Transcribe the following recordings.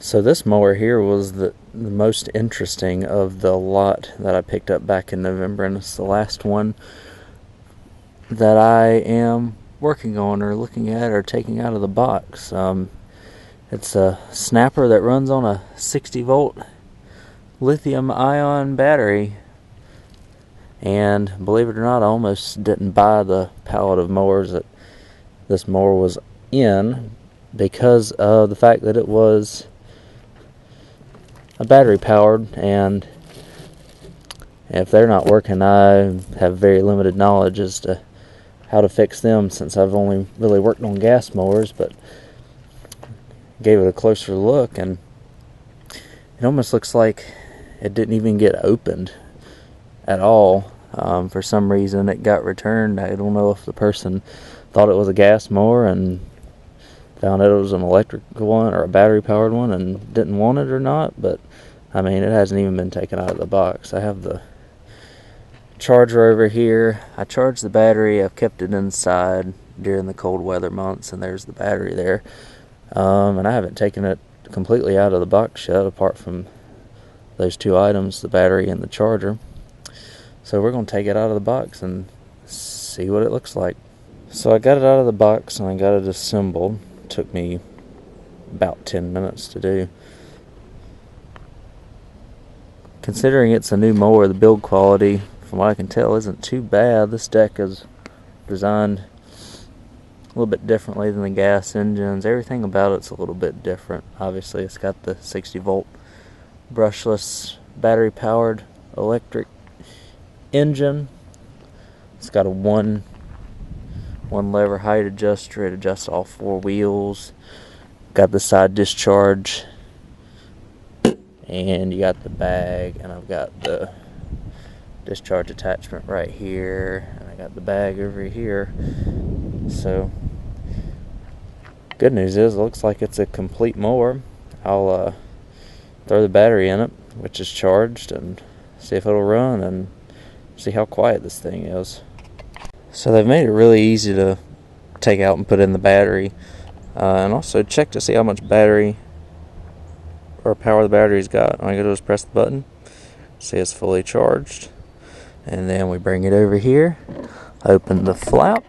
So this mower here was the most interesting of the lot that I picked up back in November, and it's the last one that I am working on or looking at or taking out of the box. It's a snapper that runs on a 60-volt lithium-ion battery, and believe it or not, I almost didn't buy the pallet of mowers that this mower was in because of the fact that it was a battery powered, and if they're not working, I have very limited knowledge as to how to fix them, since I've only really worked on gas mowers. But gave it a closer look, and it almost looks like it didn't even get opened at all. For some reason it got returned. I don't know if the person thought it was a gas mower and found out it was an electric one or a battery powered one and didn't want it or not, but I mean, it hasn't even been taken out of the box. I have the charger over here. I charged the battery. I've kept it inside during the cold weather months, and there's the battery there. And I haven't taken it completely out of the box yet, apart from those two items, the battery and the charger. So we're going to take it out of the box and see what it looks like. So I got it out of the box and I got it assembled. It took me about 10 minutes to do. Considering it's a new mower, the build quality, from what I can tell, isn't too bad. This deck is designed a little bit differently than the gas engines. Everything about it's a little bit different. Obviously, it's got the 60-volt brushless battery powered electric engine. It's got a one lever height adjuster. It adjusts all four wheels. Got the side discharge, and you got the bag, and I've got the discharge attachment right here, and I got the bag over here. So good news is it looks like it's a complete mower. I'll throw the battery in it, which is charged, and see if it'll run and see how quiet this thing is. So they've made it really easy to take out and put in the battery, and also check to see how much battery or power the battery's got. All I gotta do is press the button, see it's fully charged, and then we bring it over here, open the flap,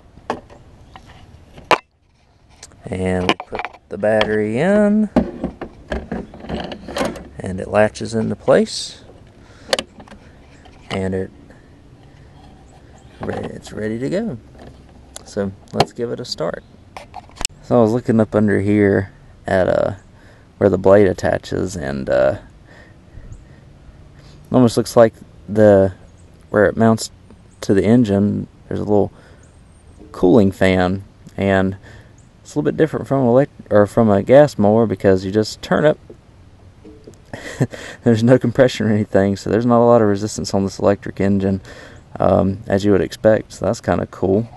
and we put the battery in, and it latches into place, and it's ready to go. So let's give it a start. So I was looking up under here at where the blade attaches, and it almost looks like where it mounts to the engine, there's a little cooling fan, and it's a little bit different from a gas mower because you just turn it. There's no compression or anything, so there's not a lot of resistance on this electric engine, as you would expect. So that's kind of cool.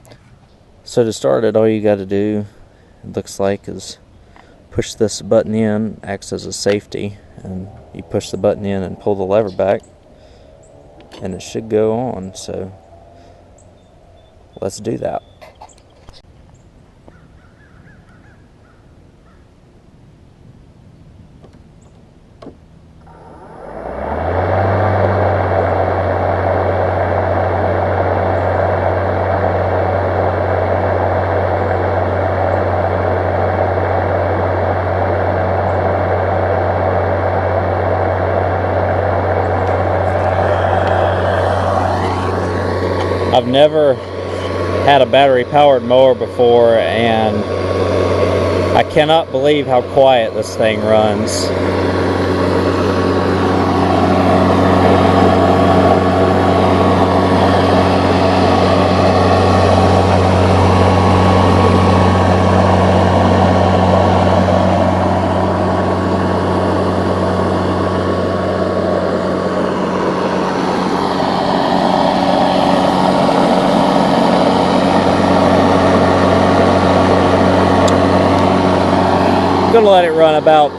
So to start it, all you got to do, it looks like, is push this button in. Acts as a safety, and you push the button in and pull the lever back, and it should go on. So let's do that. I've never had a battery-powered mower before, and I cannot believe how quiet this thing runs. I'm going to let it run about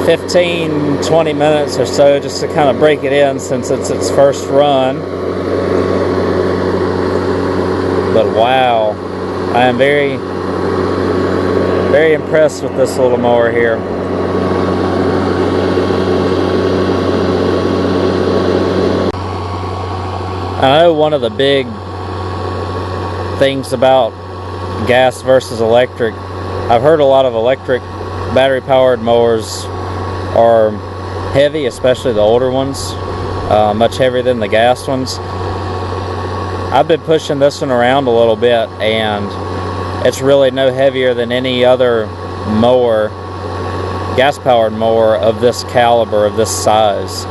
15-20 minutes or so, just to kind of break it in, since it's its first run. But wow, I am very, very impressed with this little mower here. I know one of the big things about gas versus electric, I've heard a lot of electric battery powered mowers are heavy, especially the older ones, much heavier than the gas ones. I've been pushing this one around a little bit, and it's really no heavier than any other mower, gas powered mower of this caliber, of this size.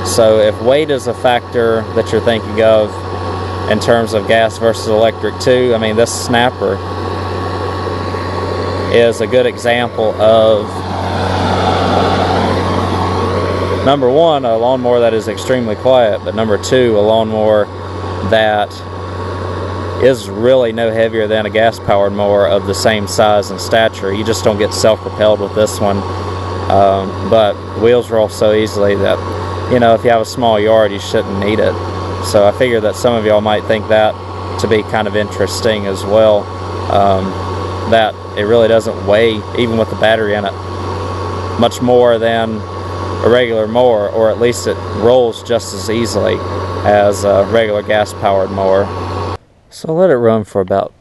So if weight is a factor that you're thinking of in terms of gas versus electric too, I mean, this snapper is a good example of, number one, a lawnmower that is extremely quiet, but number two, a lawnmower that is really no heavier than a gas powered mower of the same size and stature. You just don't get self-propelled with this one, but wheels roll so easily that, you know, if you have a small yard, you shouldn't need it. So I figure that some of y'all might think that to be kind of interesting as well, that it really doesn't weigh, even with the battery in it, much more than a regular mower, or at least it rolls just as easily as a regular gas powered mower. So I'll let it run for about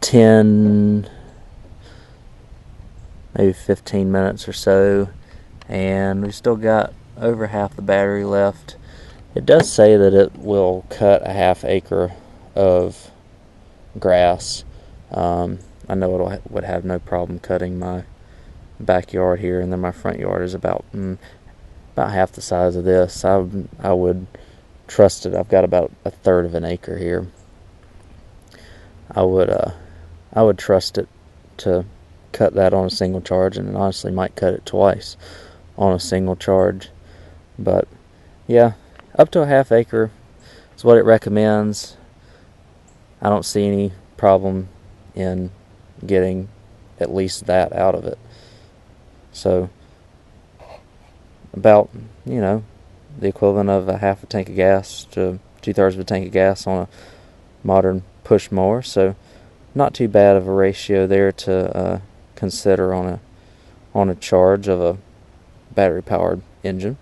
10, maybe 15 minutes or so, and we've still got over half the battery left. It does say that it will cut a ½ acre of grass. I know it would have no problem cutting my backyard here, and then my front yard is about half the size of this. I would trust it. I've got about 1/3 of an acre here. I would trust it to cut that on a single charge, and honestly might cut it twice on a single charge. But yeah, up to a ½ acre is what it recommends. I don't see any problem in getting at least that out of it. So about, you know, the equivalent of a half a tank of gas to 2/3 of a tank of gas on a modern push mower. So not too bad of a ratio there to consider on a charge of a battery powered engine.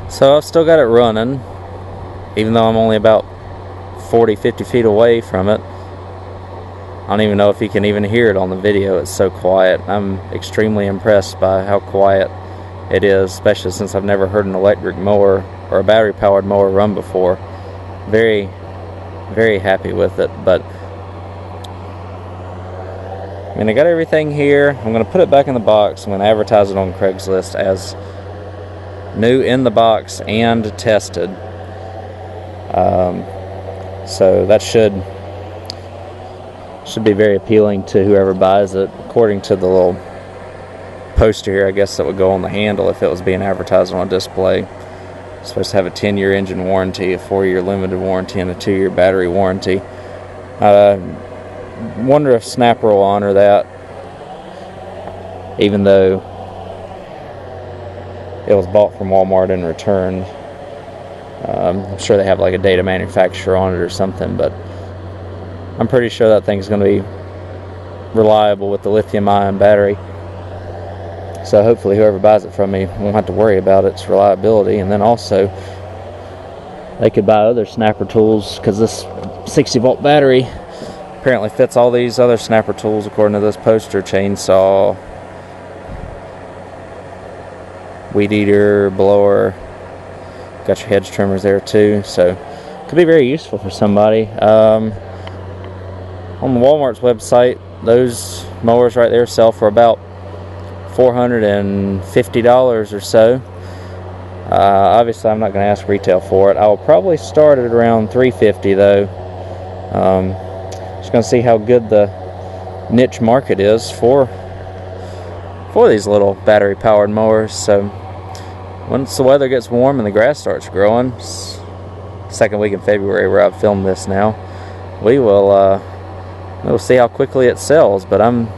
So I've still got it running, even though I'm only about 40-50 feet away from it. I don't even know if you can even hear it on the video. It's so quiet. I'm extremely impressed by how quiet it is, especially since I've never heard an electric mower or a battery powered mower run before. Very, very happy with it. But I mean, I got everything here. I'm going to put it back in the box. I'm going to advertise it on Craigslist as new in the box and tested. So that should be very appealing to whoever buys it. According to the little poster here, I guess that would go on the handle if it was being advertised on a display. It's supposed to have a 10-year engine warranty, a 4-year limited warranty, and a 2-year battery warranty. Wonder if Snapper will honor that, even though it was bought from Walmart and returned. I'm sure they have like a date of manufacture on it or something, but I'm pretty sure that thing's going to be reliable with the lithium-ion battery. So hopefully whoever buys it from me won't have to worry about its reliability. And then also, they could buy other snapper tools, because this 60-volt battery apparently fits all these other snapper tools according to this poster: chainsaw, weed eater, blower. Got your hedge trimmers there too, so could be very useful for somebody. On the Walmart's website, those mowers right there sell for about $450 or so. Obviously, I'm not going to ask retail for it. I will probably start at around $350 though. Just going to see how good the niche market is for these little battery-powered mowers. So once the weather gets warm and the grass starts growing, second week in February where I've filmed this now, we'll see how quickly it sells. But I'm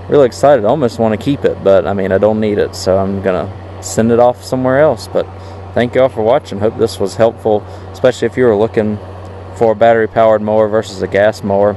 really excited. I almost want to keep it, but I mean, I don't need it, so I'm gonna send it off somewhere else. But thank you all for watching. Hope this was helpful, especially if you were looking for a battery powered mower versus a gas mower.